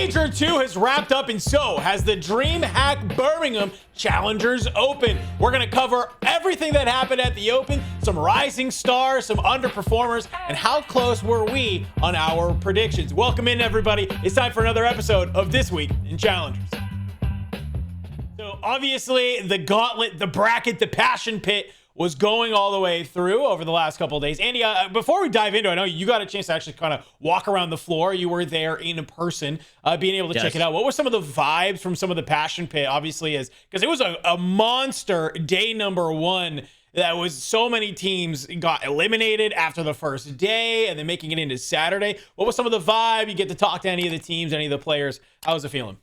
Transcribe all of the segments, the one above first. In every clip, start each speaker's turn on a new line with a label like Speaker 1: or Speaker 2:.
Speaker 1: Major 2 has wrapped up, and so has the DreamHack Birmingham Challengers Open. We're going to cover everything that happened at the Open, some rising stars, some underperformers, and how close were we on our predictions. Welcome in, everybody. It's time for another episode of This Week in Challengers. So obviously, the gauntlet, the bracket, the passion pit was going all the way through over the last couple of days. Andy, before we dive into it, I know you got a chance to actually kind of walk around the floor. You were there in person, being able to check it out. What were some of the vibes from some of the passion pit, obviously, because it was a monster day number one. That was so many teams got eliminated after the first day and then making it into Saturday. What was some of the vibe? You get to talk to any of the teams, any of the players. How was it feeling?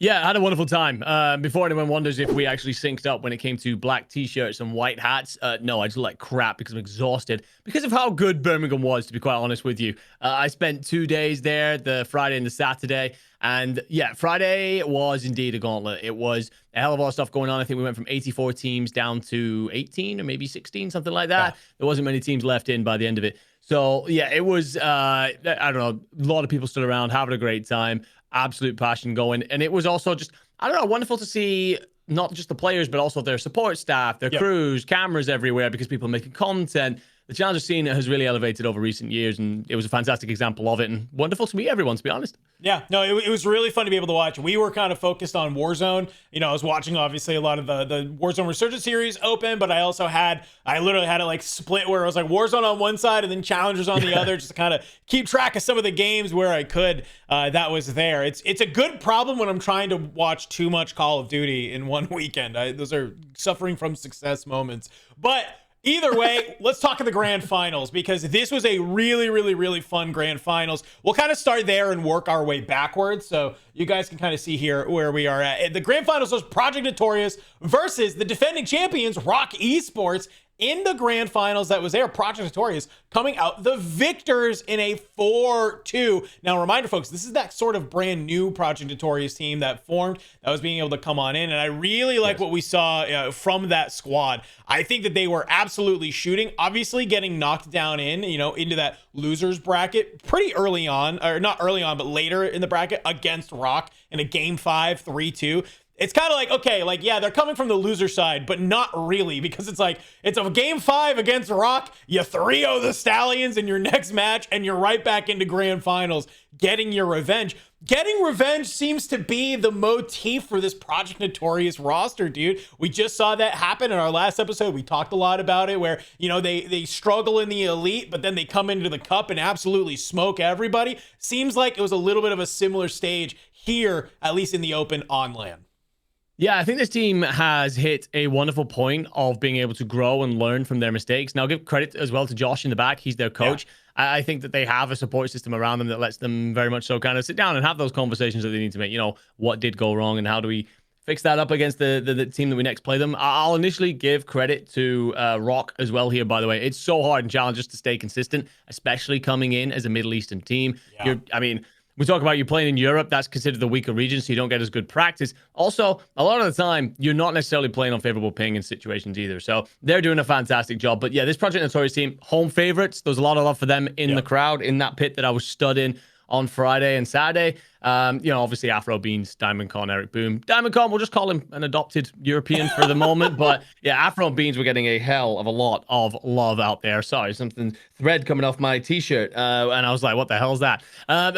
Speaker 2: Yeah, I had a wonderful time. Before anyone wonders if we actually synced up when it came to black t-shirts and white hats, no, I just look like crap because I'm exhausted because of how good Birmingham was, to be quite honest with you. I spent 2 days there, the Friday and the Saturday. And yeah, Friday was indeed a gauntlet. It was a hell of a lot of stuff going on. I think we went from 84 teams down to 18 or maybe 16, something like that. Yeah. There wasn't many teams left in by the end of it. So yeah, it was, I don't know, a lot of people stood around having a great time. Absolute passion going. And it was also just, I don't know, wonderful to see not just the players, but also their support staff, their crews, cameras everywhere because people are making content. The Challenger scene has really elevated over recent years, and it was a fantastic example of it, and wonderful to meet everyone, to be honest. Yeah, no, it was really fun to be able to watch. We were kind of focused on Warzone. You know, I was watching, obviously, a lot of the Warzone Resurgence series open, but I literally had it like split where I was like Warzone on one side and then Challengers on the other, just to kind of keep track of some of the games where I could. That was there. It's a good problem when I'm trying to watch too much Call of Duty in one weekend. Those are suffering from success moments. But either way, let's talk of the grand finals because this was a really, really, really fun grand finals. We'll kind of start there and work our way backwards. So you guys can kind of see here where we are at. The grand finals was Project Notorious versus the defending champions, Rock Esports. In the grand finals that was there, Project Notorious coming out the victors in a 4-2. Now, reminder, folks, this is that sort of brand new Project Notorious team that formed, that was being able to come on in. And I really like what we saw from that squad. I think that they were absolutely shooting, obviously getting knocked down into that losers bracket pretty early on, or not early on, but later in the bracket against Rock in a game 5, 3-2. It's kind of like, okay, like, yeah, they're coming from the loser side, but not really, because it's like, it's a game 5 against Rock, you 3-0 the Stallions in your next match, and you're right back into grand finals, getting your revenge. Getting revenge seems to be the motif for this Project Notorious roster, dude. We just saw that happen in our last episode. We talked a lot about it where, they struggle in the elite, but then they come into the cup and absolutely smoke everybody. Seems like it was a little bit of a similar stage here, at least in the Open on LAN. Yeah, I think this team has hit a wonderful point of being able to grow and learn from their mistakes. Now, give credit as well to Josh in the back. He's their coach. Yeah. I think that they have a support system around them that lets them very much so kind of sit down and have those conversations that they need to make. What did go wrong and how do we fix that up against the team that we next play them. I'll initially give credit to Rock as well here, by the way. It's so hard in challenges to stay consistent, especially coming in as a Middle Eastern team. Yeah. We talk about you playing in Europe. That's considered the weaker region, so you don't get as good practice. Also, a lot of the time, you're not necessarily playing on favorable ping in situations either. So they're doing a fantastic job. But yeah, this Project Notorious team, home favorites. There's a lot of love for them in the crowd, in that pit that I was stood in on Friday and Saturday. Obviously Afro Beans, Diamond Con, Eric Boom. Diamond Con, we'll just call him an adopted European for the moment. But yeah, Afro Beans were getting a hell of a lot of love out there. Sorry, something thread coming off my t-shirt. And I was like, what the hell is that?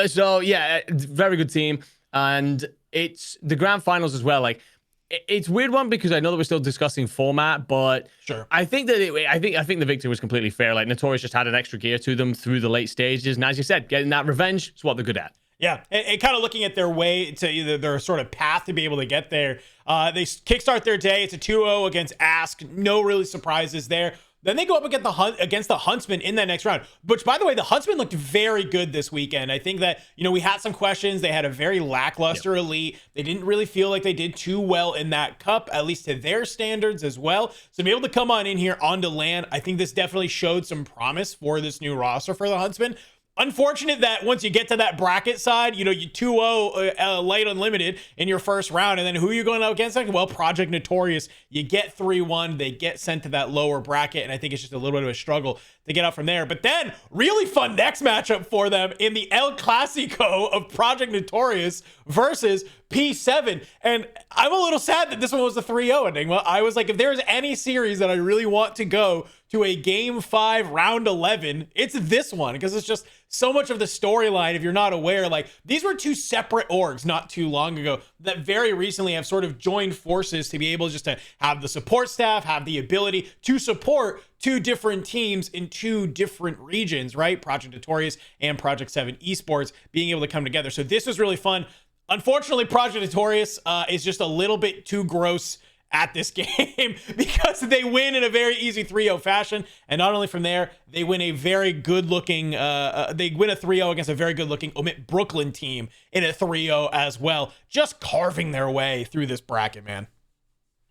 Speaker 2: So yeah, very good team. And it's the grand finals as well. Like, it's a weird one because I know that we're still discussing format, but sure. I think that I think the victory was completely fair. Like, Notorious just had an extra gear to them through the late stages, and as you said, getting that revenge is what they're good at.
Speaker 1: Yeah, and kind of looking at their way to their sort of path to be able to get there. They kickstart their day. It's a 2-0 against Ask. No really surprises there. Then they go up against the Huntsman in that next round, which, by the way, the Huntsman looked very good this weekend. I think that, we had some questions. They had a very lackluster elite. They didn't really feel like they did too well in that cup, at least to their standards as well. So to be able to come on in here onto LAN, I think this definitely showed some promise for this new roster for the Huntsman. Unfortunate that once you get to that bracket side, you 2-0 light unlimited in your first round, and then who are you going out against? Well, Project Notorious. You get 3-1. They get sent to that lower bracket, and I think it's just a little bit of a struggle to get out from there. But then, really fun next matchup for them in the El Clasico of Project Notorious versus P7. And I'm a little sad that this one was a 3-0 ending. Well, I was like, if there's any series that I really want to go to a Game 5 round 11, it's this one, because it's just so much of the storyline. If you're not aware, like, these were two separate orgs not too long ago that very recently have sort of joined forces to be able just to have the support staff, have the ability to support two different teams in two different regions, right? Project Notorious and Project 7 Esports being able to come together. So this was really fun. Unfortunately, Project Notorious is just a little bit too gross at this game because they win in a very easy 3-0 fashion. And not only from there, they win a very good looking, they win a 3-0 against a very good looking Omit Brooklyn team in a 3-0 as well. Just carving their way through this bracket, man.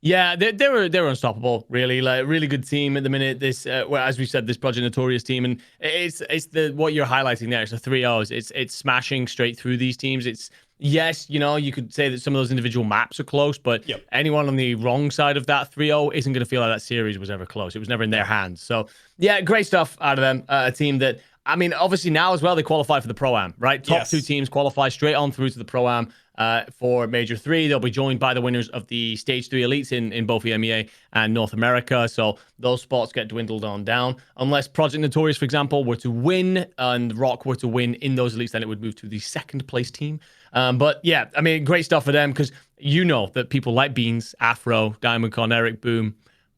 Speaker 2: Yeah, they were unstoppable, really. Like, really good team at the minute. This, well, as we said, this Project Notorious team, and it's what you're highlighting there. It's the 3-0s. It's smashing straight through these teams. It's, yes, you could say that some of those individual maps are close, but anyone on the wrong side of that 3-0 isn't going to feel like that series was ever close. It was never in their hands. So yeah, great stuff out of them. A team that, I mean, obviously now as well, they qualify for the Pro-Am, right? Top two teams qualify straight on through to the Pro-Am. For Major 3, they'll be joined by the winners of the Stage 3 elites in both EMEA and North America. So those spots get dwindled on down. Unless Project Notorious, for example, were to win and Rock were to win in those elites, then it would move to the second place team. But yeah, I mean, great stuff for them, because that people like Beans, Afro, Diamond Con, Eric Boom,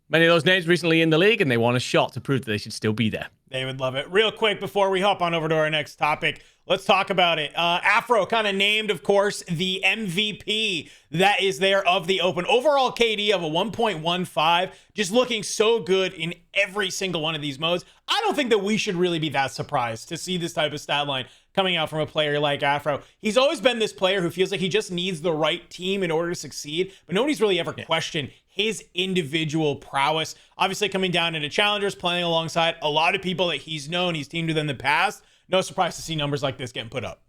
Speaker 2: many of those names recently in the league, and they want a shot to prove that they should still be there.
Speaker 1: They would love it. Real quick, before we hop on over to our next topic, let's talk about it. Afro kind of named, of course, the MVP that is there of the Open. Overall KD of a 1.15, just looking so good in every single one of these modes. I don't think that we should really be that surprised to see this type of stat line coming out from a player like Afro. He's always been this player who feels like he just needs the right team in order to succeed, but nobody's really ever questioned his individual prowess. Obviously, coming down into challengers, playing alongside a lot of people that he's known, he's teamed with in the past. No surprise to see numbers like this getting put up.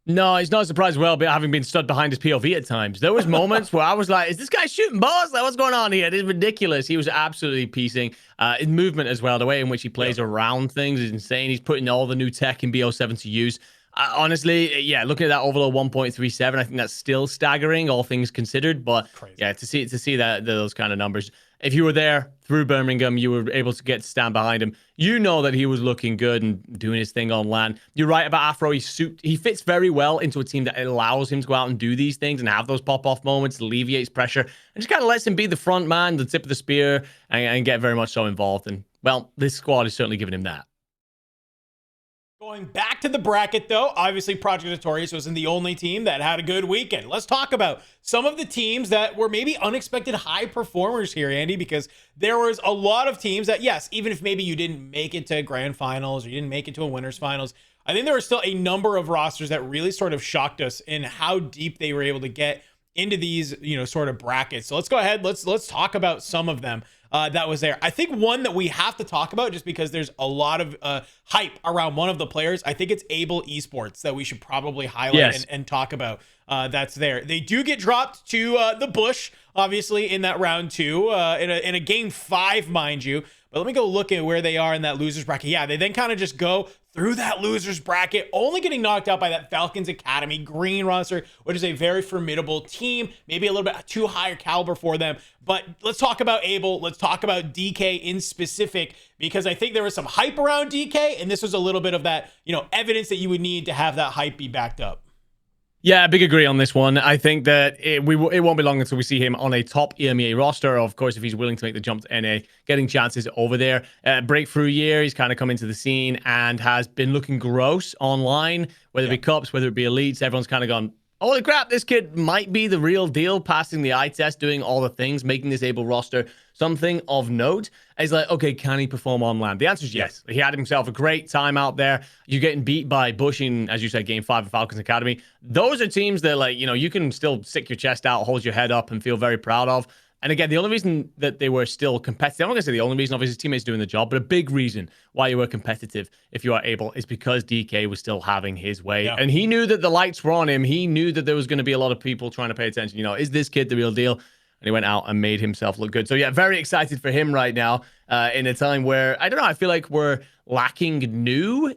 Speaker 2: No, it's not surprised but having been stood behind his POV at times. There was moments where I was like, is this guy shooting balls? Like, what's going on here? It is ridiculous. He was absolutely piecing. His movement as well, the way in which he plays around things is insane. He's putting all the new tech in BO7 to use. Honestly, yeah, looking at that overall 1.37, I think that's still staggering, all things considered. But yeah, to see that those kind of numbers. If you were there through Birmingham, you were able to get to stand behind him. You know that he was looking good and doing his thing on LAN. You're right about Afro. He fits very well into a team that allows him to go out and do these things and have those pop-off moments, alleviates pressure, and just kind of lets him be the front man, the tip of the spear, and get very much so involved. And, well, this squad is certainly giving him that.
Speaker 1: Going back to the bracket, though, obviously Project Notorious wasn't the only team that had a good weekend. Let's talk about some of the teams that were maybe unexpected high performers here, Andy, because there was a lot of teams that, yes, even if maybe you didn't make it to grand finals or you didn't make it to a winners finals, I think there were still a number of rosters that really sort of shocked us in how deep they were able to get into these, sort of brackets. So let's go ahead. Let's talk about some of them. That was there. I think one that we have to talk about just because there's a lot of hype around one of the players. I think it's Able Esports that we should probably highlight and talk about. That's there. They do get dropped to the Bush, obviously, in that round 2, in a game 5, mind you. But let me go look at where they are in that losers bracket. Yeah, they then kind of just go through that losers bracket, only getting knocked out by that Falcons Academy green roster, which is a very formidable team, maybe a little bit too higher caliber for them. But let's talk about Able. Let's talk about DK in specific, because I think there was some hype around DK, and this was a little bit of that, evidence that you would need to have that hype be backed up.
Speaker 2: Yeah, big agree on this one. I think that it won't be long until we see him on a top EMEA roster. Of course, if he's willing to make the jump to NA, getting chances over there. Breakthrough year, he's kind of come into the scene and has been looking gross online, whether it be cups, whether it be elites. Everyone's kind of gone, holy crap, this kid might be the real deal, passing the eye test, doing all the things, making this Able roster something of note. He's like, okay, can he perform on LAN? The answer is yes. He had himself a great time out there. You're getting beat by Bush in, as you said, game 5 of Falcons Academy. Those are teams that, you can still stick your chest out, hold your head up, and feel very proud of. And again, the only reason that they were still competitive, I'm not going to say the only reason, obviously his teammates doing the job, but a big reason why you were competitive, if you are able, is because DK was still having his way.
Speaker 1: Yeah.
Speaker 2: And he knew that the lights were on him. He knew that there was going to be a lot of people trying to pay attention. Is this kid the real deal? And he went out and made himself look good. So yeah, very excited for him right now in a time where, I don't know, I feel like we're lacking new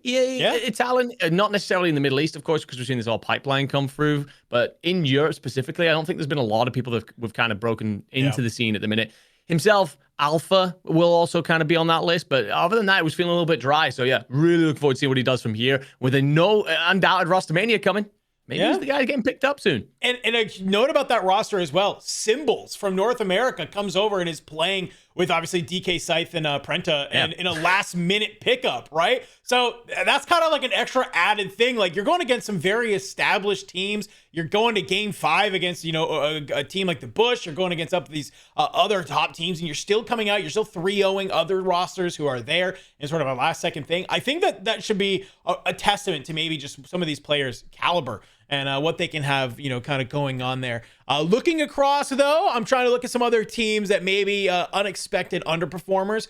Speaker 2: talent. Not necessarily in the Middle East, of course, because we've seen this all pipeline come through. But in Europe specifically, I don't think there's been a lot of people that we've kind of broken into the scene at the minute. Himself, Alpha, will also kind of be on that list. But other than that, it was feeling a little bit dry. So yeah, really looking forward to see what he does from here with a undoubted roster mania coming. Maybe he's the guy getting picked up soon.
Speaker 1: And a note about that roster as well. Symbols from North America comes over and is playing with obviously DK Scythe and Prenta and in a last minute pickup, right? So that's kind of like an extra added thing. Like you're going against some very established teams. You're going to game 5 against, a team like the Bush. You're going against these other top teams and you're still coming out. You're still 3-0ing other rosters who are there in sort of a last second thing. I think that should be a testament to maybe just some of these players' caliber and what they can have, kind of going on there. Looking across, though, I'm trying to look at some other teams that maybe unexpected underperformers.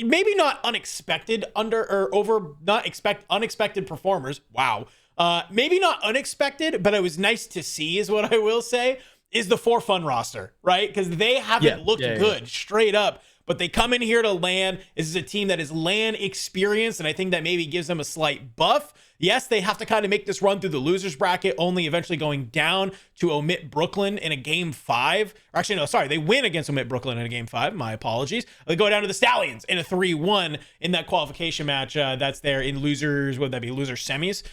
Speaker 1: Maybe not unexpected unexpected performers. Wow. Maybe not unexpected, but it was nice to see is what I will say, is the For Fun roster, right? Because they haven't looked good straight up. But they come in here to LAN. This is a team that is LAN experienced, and I think that maybe gives them a slight buff. Yes, they have to kind of make this run through the losers bracket, only eventually going down to omit Brooklyn in a game 5. Or actually, no, sorry, they win against omit Brooklyn in a game 5. My apologies. They go down to the Stallions in a 3-1 in that qualification match. That's there in losers. What would that be? Loser semis.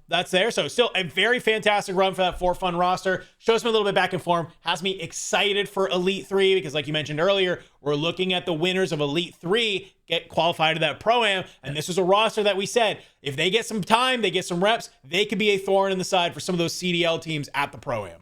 Speaker 1: That's there. So still a very fantastic run for that For Fun roster. Shows me a little bit back in form. Has me excited for Elite 3 because, like you mentioned earlier, we're looking at the winners of Elite 3 get qualified to that Pro-Am. And this is a roster that we said, if they get some time, they get some reps, they could be a thorn in the side for some of those CDL teams at the Pro-Am.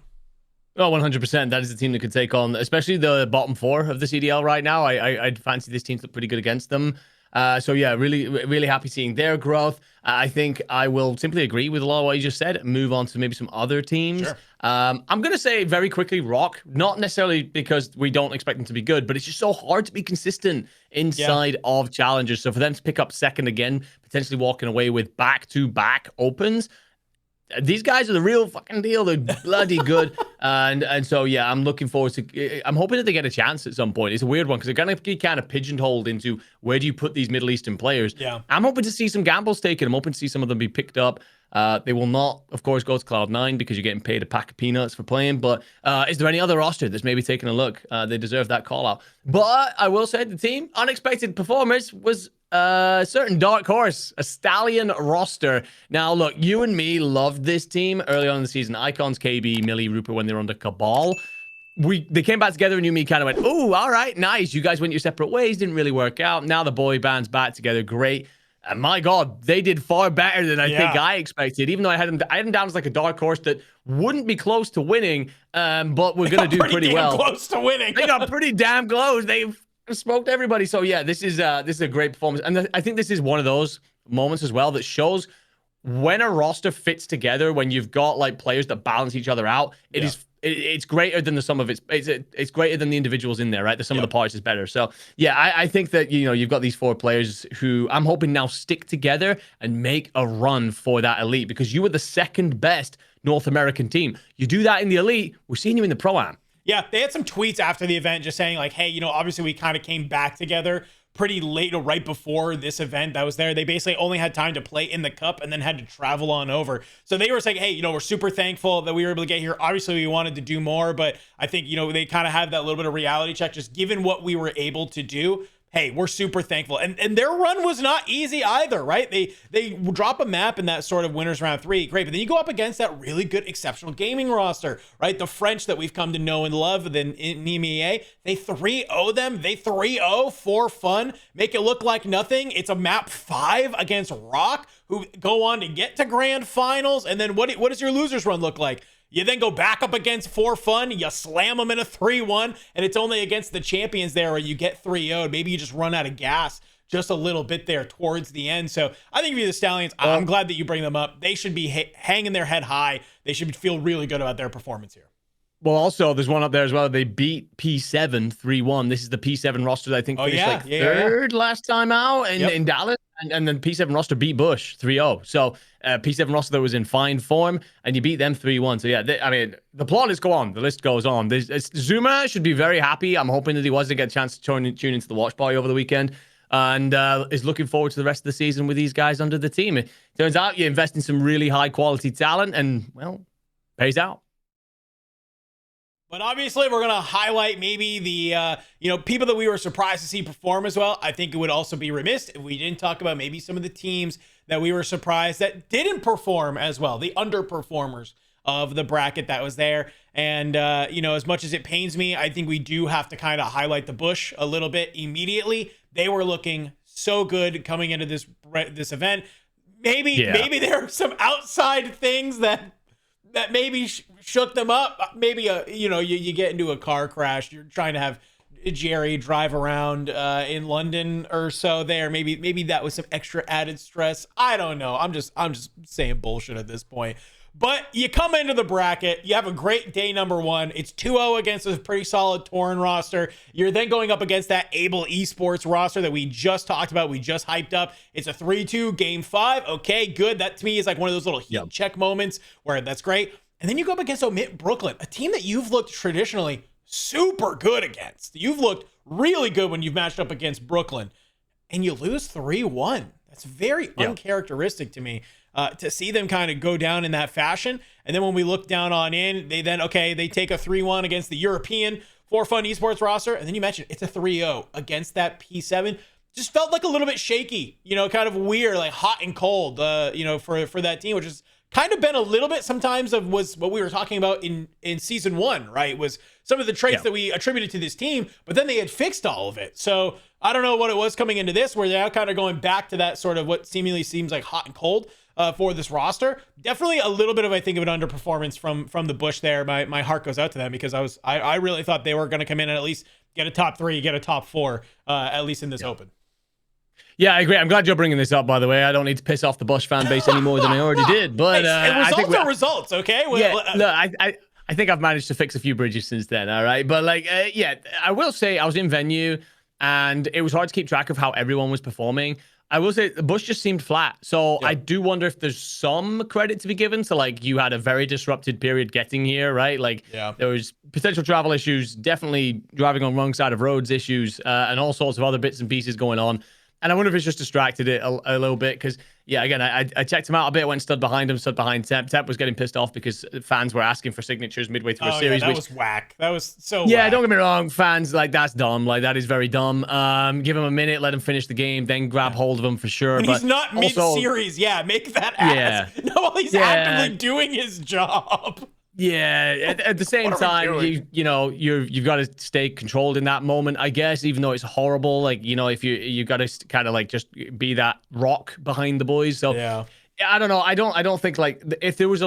Speaker 2: Oh, 100%. That is the team that could take on, especially the bottom 4 of the CDL right now. I'd fancy this team to look pretty good against them. So yeah, really, really happy seeing their growth. I think I will simply agree with a lot of what you just said. Move on to maybe some other teams.
Speaker 1: Sure.
Speaker 2: I'm going to say very quickly Rock, not necessarily because we don't expect them to be good, but it's just so hard to be consistent inside of challengers. So for them to pick up second again, potentially walking away with back-to-back opens, these guys are the real fucking deal. They're bloody good. And so, yeah, I'm looking forward to... I'm hoping that they get a chance at some point. It's a weird one because they're going to be kind of pigeonholed into where do you put these Middle Eastern players.
Speaker 1: Yeah.
Speaker 2: I'm hoping to see some gambles taken. I'm hoping to see some of them be picked up. They will not, of course, go to Cloud9 because you're getting paid a pack of peanuts for playing. But is there any other roster that's maybe taking a look? They deserve that call out. But I will say the team, unexpected performance was... certain dark horse, a Stallion roster. Now, look, you and me loved this team early on in the season. Icons, KB, Millie, Rupert when they were under Cabal. They came back together and you and me kind of went, oh, all right, nice. You guys went your separate ways, didn't really work out. Now the boy band's back together, great. And my God, they did far better than I think I expected. Even though I had them down as like a dark horse that wouldn't be close to winning, but we're going to do pretty well.
Speaker 1: Close to winning.
Speaker 2: They got pretty damn close. They smoked everybody. So yeah, this is a great performance, and I think this is one of those moments as well that shows when a roster fits together, when you've got like players that balance each other out. It's greater than the sum of it's greater than the individuals in there, right? The sum of the parts is better. So yeah, I think that you've got these 4 players who I'm hoping now stick together and make a run for that elite, because you were the second best North American team. You do that in the elite, we're seeing you in the Pro-Am.
Speaker 1: Yeah, they had some tweets after the event just saying like, hey, obviously we kind of came back together pretty late, right before this event that was there. They basically only had time to play in the cup and then had to travel on over. So they were saying, hey, we're super thankful that we were able to get here. Obviously, we wanted to do more, but I think, they kind of had that little bit of reality check, just given what we were able to do. Hey, we're super thankful. And their run was not easy either, right? They drop a map in that sort of winners round 3. Great. But then you go up against that really good exceptional gaming roster, right? The French that we've come to know and love in EMEA. They 3-0 them. They 3-0 For Fun. Make it look like nothing. It's a map 5 against Rock, who go on to get to grand finals. And then what does your losers run look like? You then go back up against For Fun, you slam them in a 3-1, and it's only against the champions there where you get 3-0'd. Maybe you just run out of gas just a little bit there towards the end. So I think for the Stallions, I'm glad that you bring them up. They should be hanging their head high. They should feel really good about their performance here.
Speaker 2: Well, also, there's one up there as well. They beat P7 3-1. This is the P7 roster that I think finished third last time out in Dallas. And then P7 roster beat Bush 3-0. So P7 roster that was in fine form, and you beat them 3-1. So yeah, I mean, the plaudits go on. The list goes on. Zuma should be very happy. I'm hoping that he was to get a chance to tune into the watch party over the weekend, and is looking forward to the rest of the season with these guys under the team. It turns out you invest in some really high quality talent, and well, pays out.
Speaker 1: But obviously, we're going to highlight maybe the, people that we were surprised to see perform as well. I think it would also be remiss if we didn't talk about maybe some of the teams that we were surprised that didn't perform as well, the underperformers of the bracket that was there. And, as much as it pains me, I think we do have to kind of highlight the Bush a little bit immediately. They were looking so good coming into this event. Maybe there are some outside things that maybe shook them up. Maybe you get into a car crash. You're trying to have Jerry drive around in London or so. There, maybe that was some extra added stress. I don't know. I'm just saying bullshit at this point. But you come into the bracket, you have a great day number one. It's 2-0 against a pretty solid Torn roster. You're then going up against that Able Esports roster that we just talked about, we just hyped up. It's a 3-2 game 5. Okay, good. That to me is like one of those little heat check moments where that's great. And then you go up against Omit Brooklyn, a team that you've looked traditionally super good against. You've looked really good when you've matched up against Brooklyn, and you lose 3-1. That's very uncharacteristic to me. To see them kind of go down in that fashion. And then when we look down on in, they take a 3-1 against the European For Fun Esports roster. And then you mentioned it's a 3-0 against that P7. Just felt like a little bit shaky, kind of weird, like hot and cold, for that team, which has kind of been a little bit sometimes of was what we were talking about in season 1, right? Was some of the traits that we attributed to this team, but then they had fixed all of it. So I don't know what it was coming into this, where they're now kind of going back to that sort of what seemingly seems like hot and cold for this roster. Definitely a little bit of, I think, of an underperformance from the Bush there. My heart goes out to them because I really thought they were going to come in and at least get a top 3, get a top 4, at least in this Open.
Speaker 2: Yeah, I agree. I'm glad you're bringing this up, by the way. I don't need to piss off the Bush fan base any more than I already did. But
Speaker 1: results are results, okay?
Speaker 2: I think I've managed to fix a few bridges since then, all right? But, I will say I was in venue, and it was hard to keep track of how everyone was performing. I will say the Bush just seemed flat. So I do wonder if there's some credit to be given. So, you had a very disrupted period getting here, right? There was potential travel issues, definitely driving on wrong side of roads issues, and all sorts of other bits and pieces going on. And I wonder if it's just distracted it a little bit because, again, I checked him out a bit. I went and stood behind him, stood behind Temp. Temp was getting pissed off because fans were asking for signatures midway through a series.
Speaker 1: Yeah, that was whack. That was so
Speaker 2: Yeah,
Speaker 1: whack.
Speaker 2: Don't get me wrong. Fans, that's dumb. That is very dumb. Give him a minute, let him finish the game, then grab hold of him for sure.
Speaker 1: When he's not mid-series, make that ass. No, he's actively doing his job.
Speaker 2: Yeah, at the same time, you've got to stay controlled in that moment, I guess, even though it's horrible. If you got to kind of just be that rock behind the boys. So I don't know. I don't think if there was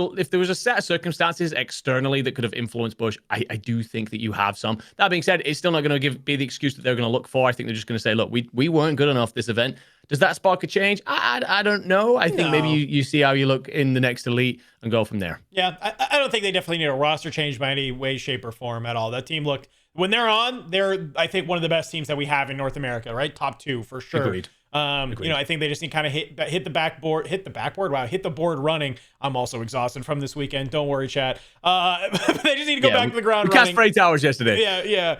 Speaker 2: a set of circumstances externally that could have influenced Bush, I do think that you have some. That being said, it's still not going to be the excuse that they're going to look for. I think they're just going to say, look, we weren't good enough this event. Does that spark a change? I don't know. I think maybe you see how you look in the next elite and go from there.
Speaker 1: Yeah, I don't think they definitely need a roster change by any way, shape, or form at all. That team looked, when they're on, they're, I think, one of the best teams that we have in North America, right? Top 2 for sure.
Speaker 2: Agreed.
Speaker 1: I think they just need to kind of hit the board running. I'm also exhausted from this weekend. Don't worry, chat. They just need to go back to the ground running.
Speaker 2: We cast for 8 hours yesterday.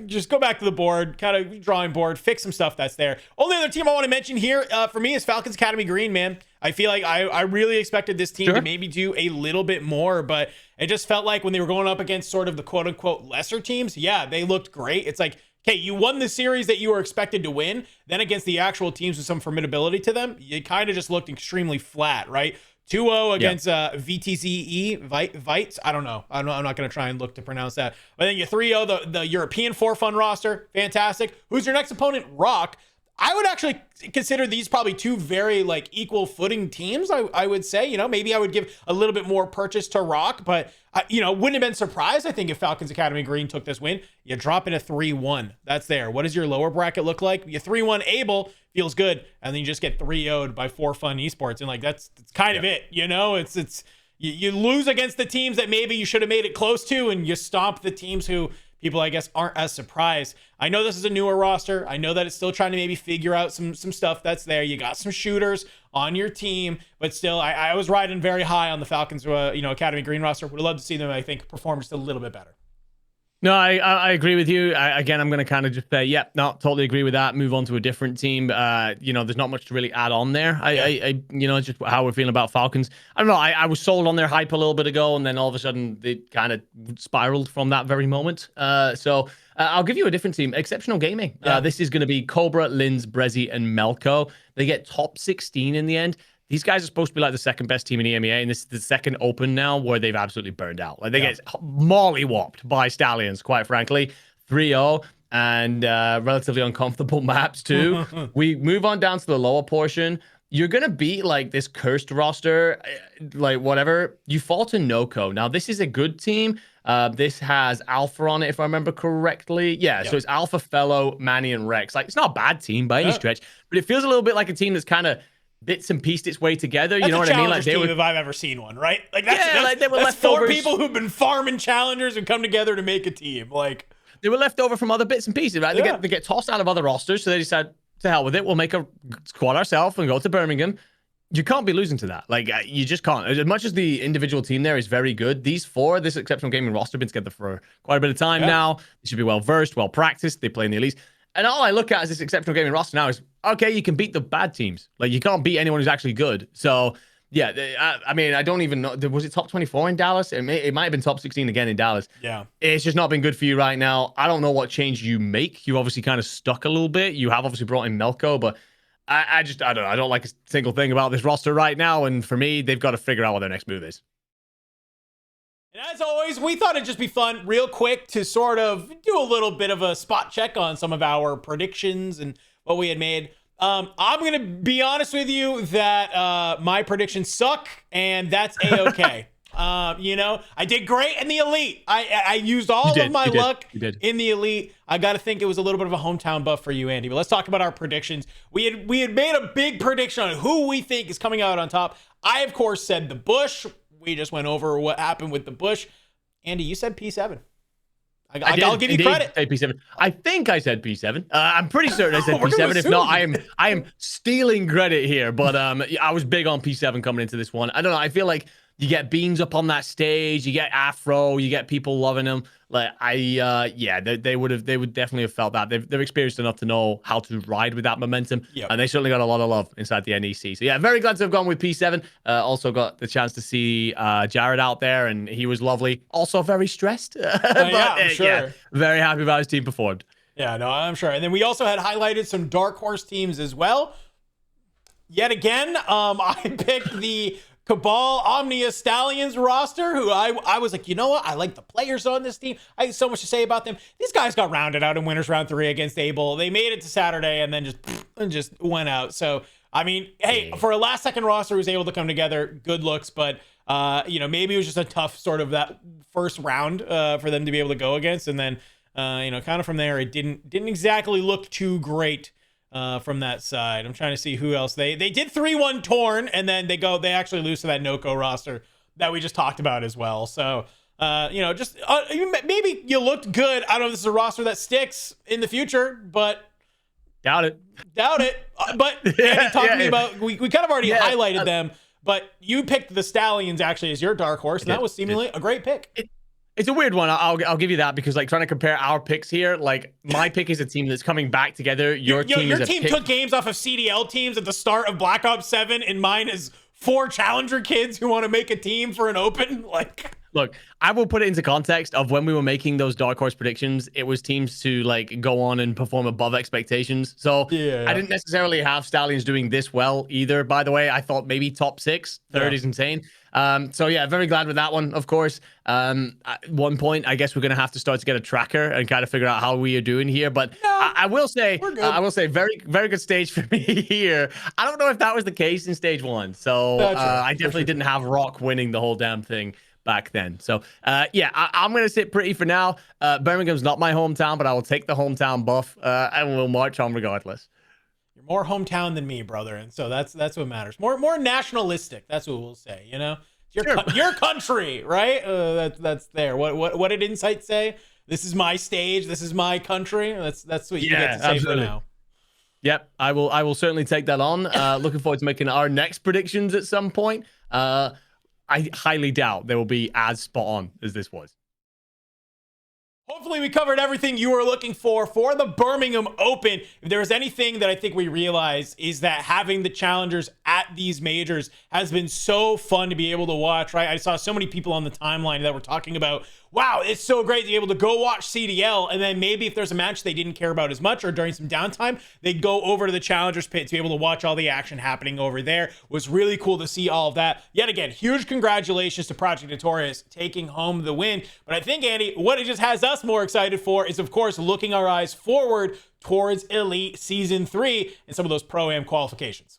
Speaker 1: Just go back to the board, kind of drawing board, fix some stuff that's there. Only other team I want to mention here for me is Falcons Academy Green, man. I feel like I really expected this team to maybe do a little bit more, but it just felt like when they were going up against sort of the quote unquote lesser teams, they looked great. It's like, okay, you won the series that you were expected to win. Then against the actual teams with some formidability to them, you kind of just looked extremely flat, right? 2-0 against VTZE, Vites. I don't know. I'm not going to try and look to pronounce that. But then you 3-0 the European For Fun roster. Fantastic. Who's your next opponent? Rock. I would actually consider these probably 2 very equal footing teams. I would say, maybe I would give a little bit more purchase to Rock, but wouldn't have been surprised, I think, if Falcons Academy Green took this win. You drop in a 3-1. That's there. What does your lower bracket look like? You 3-1 Able, feels good, and then you just get 3-0'd by For Fun Esports, and that's kind of it. It's you lose against the teams that maybe you should have made it close to, and you stomp the teams who people, I guess, aren't as surprised. I know this is a newer roster. I know that it's still trying to maybe figure out some stuff that's there. You got some shooters on your team, but still, I was riding very high on the Falcons, Academy Green roster. Would love to see them, I think, perform just a little bit better.
Speaker 2: No, I agree with you. Again, I'm going to kind of just say, yep, no, totally agree with that. Move on to a different team. There's not much to really add on there. It's just how we're feeling about Falcons. I don't know. I was sold on their hype a little bit ago, and then all of a sudden they kind of spiraled from that very moment. So I'll give you a different team. Exceptional Gaming.
Speaker 1: Yeah.
Speaker 2: This is going to be Cobra, Linz, Brezzy, and Melko. They get top 16 in the end. These guys are supposed to be like the second best team in EMEA, and this is the second Open now where they've absolutely burned out. Like they get mollywopped by Stallions, quite frankly, 3-0, and relatively uncomfortable maps too. We move on down to the lower portion. You're gonna beat like this cursed roster, like whatever. You fall to NoCo. Now this is a good team. This has Alpha on it, if I remember correctly. Yeah, so it's Alpha, Fellow, Manny, and Rex. Like it's not a bad team by any stretch, but it feels a little bit like a team that's kind of bits and pieced its way together.
Speaker 1: That's
Speaker 2: you know what I mean?
Speaker 1: Like they were, if I've ever seen one, right? Like that's four people who've been farming challengers and come together to make a team. Like
Speaker 2: they were left over from other bits and pieces, right? They get tossed out of other rosters, so they decide to hell with it. We'll make a squad ourselves and go to Birmingham. You can't be losing to that. Like you just can't. As much as the individual team there is very good, this Exceptional Gaming roster, been together for quite a bit of time now. They should be well versed, well practiced. They play in the elites. And all I look at as this Exceptional Gaming roster now is, okay, you can beat the bad teams. Like, you can't beat anyone who's actually good. So, yeah, I don't even know. Was it top 24 in Dallas? It might have been top 16 again in Dallas.
Speaker 1: Yeah.
Speaker 2: It's just not been good for you right now. I don't know what change you make. You obviously kind of stuck a little bit. You have obviously brought in Melko, but I don't know. I don't like a single thing about this roster right now. And for me, they've got to figure out what their next move is.
Speaker 1: And as always, we thought it'd just be fun, real quick, to sort of do a little bit of a spot check on some of our predictions and what we had made. I'm going to be honest with you that my predictions suck, and that's A-okay. I did great in the elite. I used all of my luck in the elite. I got to think it was a little bit of a hometown buff for you, Andy. But let's talk about our predictions. We had made a big prediction on who we think is coming out on top. I, of course, said the Bush. We just went over what happened with the Bush. Andy, you said P7. I'll give you credit.
Speaker 2: Say P7. I think I said P7. I'm pretty certain I said P7. If not, I am stealing credit here. But I was big on P7 coming into this one. I don't know. I feel like you get Beans up on that stage. You get Afro. You get people loving him. Like they would definitely have felt that. They've experienced enough to know how to ride with that momentum. Yep. And they certainly got a lot of love inside the NEC. So yeah, very glad to have gone with P7. Also got the chance to see Jared out there, and he was lovely. Also very stressed.
Speaker 1: I'm sure.
Speaker 2: Yeah, very happy about his team performed.
Speaker 1: Yeah, no, I'm sure. And then we also had highlighted some dark horse teams as well. Yet again, I picked the Cabal Omnia Stallions roster, who I was like, you know what? I like the players on this team. I have so much to say about them. These guys got rounded out in winners round 3 against Abel. They made it to Saturday and then just went out. So, I mean, hey, for a last second roster who was able to come together, good looks, but maybe it was just a tough sort of that first round for them to be able to go against. And then, kind of from there, it didn't exactly look too great from that side. I'm trying to see who else they did 3-1 Torn, and then they actually lose to that NoCo roster that we just talked about as well. So maybe you looked good. I don't know if this is a roster that sticks in the future, but
Speaker 2: doubt it.
Speaker 1: But Andy talked to me about we kind of already highlighted them, but you picked the Stallions actually as your dark horse, and that was seemingly a great pick.
Speaker 2: It's a weird one. I'll give you that, because like trying to compare our picks here, like my pick is a team that's coming back together. Your team
Speaker 1: took games off of CDL teams at the start of Black Ops 7, and mine is 4 Challenger kids who want to make a team for an Open. Like,
Speaker 2: look, I will put it into context of when we were making those dark horse predictions. It was teams to like go on and perform above expectations. So I didn't necessarily have Stallions doing this well either. By the way, I thought maybe top 6, third is insane. So yeah, very glad with that one, of course. At one point, I guess we're gonna have to start to get a tracker and kind of figure out how we are doing here. But I will say, very, very good stage for me here. I don't know if that was the case in stage 1. So I definitely didn't have Rock winning the whole damn thing back then. So I'm gonna sit pretty for now. Birmingham's not my hometown, but I will take the hometown buff, and we'll march on regardless.
Speaker 1: You're more hometown than me, brother, and so that's what matters. More nationalistic. That's what we'll say. Your country, right? That's there. What did Insight say? This is my stage. This is my country. That's what you get to say for now.
Speaker 2: Yep, I will certainly take that on. Looking forward to making our next predictions at some point. I highly doubt they will be as spot on as this was.
Speaker 1: Hopefully we covered everything you were looking for the Birmingham Open. If there was anything that I think we realized is that having the challengers at these majors has been so fun to be able to watch, right? I saw so many people on the timeline that were talking about, wow, it's so great to be able to go watch CDL, and then maybe if there's a match they didn't care about as much or during some downtime, they'd go over to the challengers pit to be able to watch all the action happening over there. It was really cool to see all of that. Yet again, huge congratulations to Project Notorious taking home the win. But I think, Andy, what it just has us more excited for is, of course, looking our eyes forward towards Elite Season 3 and some of those Pro-Am qualifications.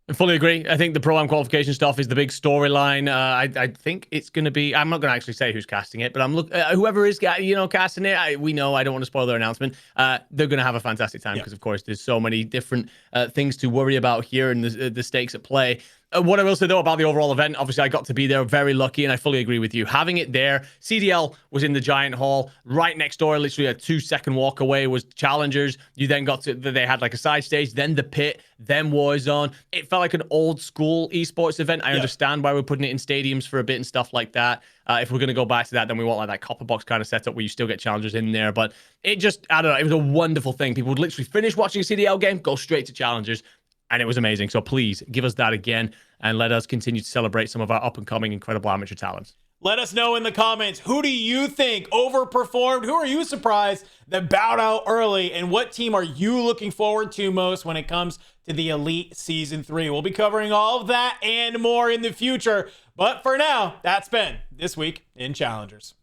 Speaker 2: I fully agree. I think the Pro-Am qualification stuff is the big storyline. I think it's going to be, I'm not going to actually say who's casting it, but whoever is, casting it, we know, I don't want to spoil their announcement. They're going to have a fantastic time because, of course, there's so many different things to worry about here and the stakes at play. What I will say, though, about the overall event, obviously, I got to be there, very lucky, and I fully agree with you. Having it there, CDL was in the Giant Hall, right next door, literally a 2-second walk away was Challengers. You then got to, they had like a side stage, then the pit, then Warzone. It felt like an old school esports event. I understand why we're putting it in stadiums for a bit and stuff like that. If we're going to go back to that, then we want like that copper box kind of setup where you still get Challengers in there. But it just, I don't know, it was a wonderful thing. People would literally finish watching a CDL game, go straight to Challengers. And it was amazing. So please give us that again and let us continue to celebrate some of our up-and-coming incredible amateur talents.
Speaker 1: Let us know in the comments, who do you think overperformed? Who are you surprised that bowed out early? And what team are you looking forward to most when it comes to the Elite Season 3? We'll be covering all of that and more in the future. But for now, that's been This Week in Challengers.